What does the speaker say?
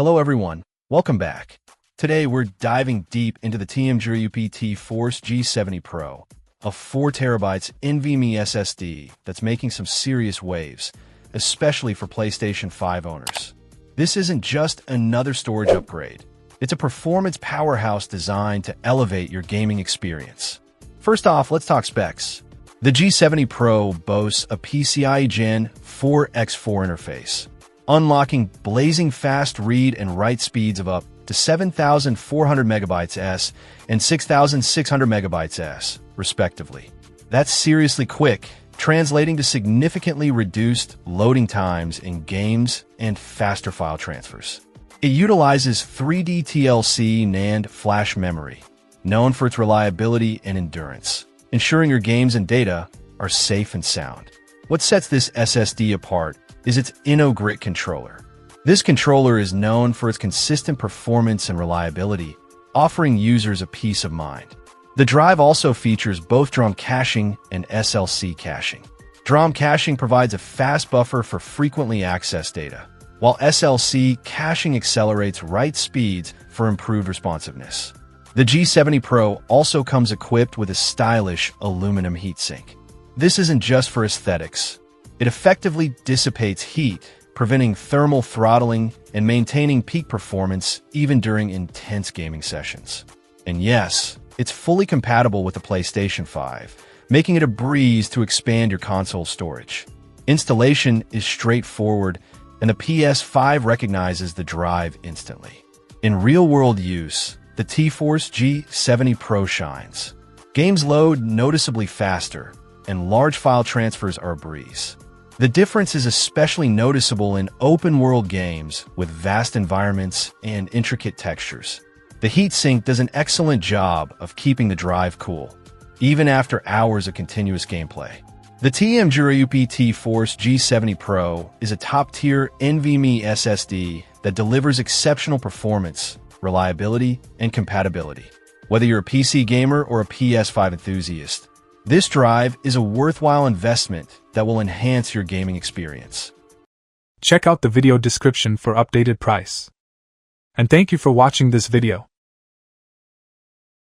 Hello everyone, welcome back. Today we're diving deep into the TEAMGROUP T-Force G70 Pro, a 4TB NVMe SSD that's making some serious waves, especially for PlayStation 5 owners. This isn't just another storage upgrade. It's a performance powerhouse designed to elevate your gaming experience. First off, let's talk specs. The G70 Pro boasts a PCIe Gen 4x4 interface, unlocking blazing fast read and write speeds of up to 7,400 megabytes s and 6,600 megabytes s, respectively. That's seriously quick, translating to significantly reduced loading times in games and faster file transfers. It utilizes 3D TLC NAND flash memory, known for its reliability and endurance, ensuring your games and data are safe and sound. What sets this SSD apart is its InnoGrit controller. This controller is known for its consistent performance and reliability, offering users a peace of mind. The drive also features both DRAM caching and SLC caching. DRAM caching provides a fast buffer for frequently accessed data, while SLC caching accelerates write speeds for improved responsiveness. The G70 Pro also comes equipped with a stylish aluminum heatsink. This isn't just for aesthetics. It effectively dissipates heat, preventing thermal throttling and maintaining peak performance even during intense gaming sessions. And yes, it's fully compatible with the PlayStation 5, making it a breeze to expand your console storage. Installation is straightforward, and the PS5 recognizes the drive instantly. In real-world use, the T-Force G70 Pro shines. Games load noticeably faster, and large file transfers are a breeze. The difference is especially noticeable in open-world games with vast environments and intricate textures. The heatsink does an excellent job of keeping the drive cool, even after hours of continuous gameplay. The TEAMGROUP T-Force G70 Pro is a top-tier NVMe SSD that delivers exceptional performance, reliability, and compatibility. Whether you're a PC gamer or a PS5 enthusiast, this drive is a worthwhile investment that will enhance your gaming experience. Check out the video description for updated price. And thank you for watching this video.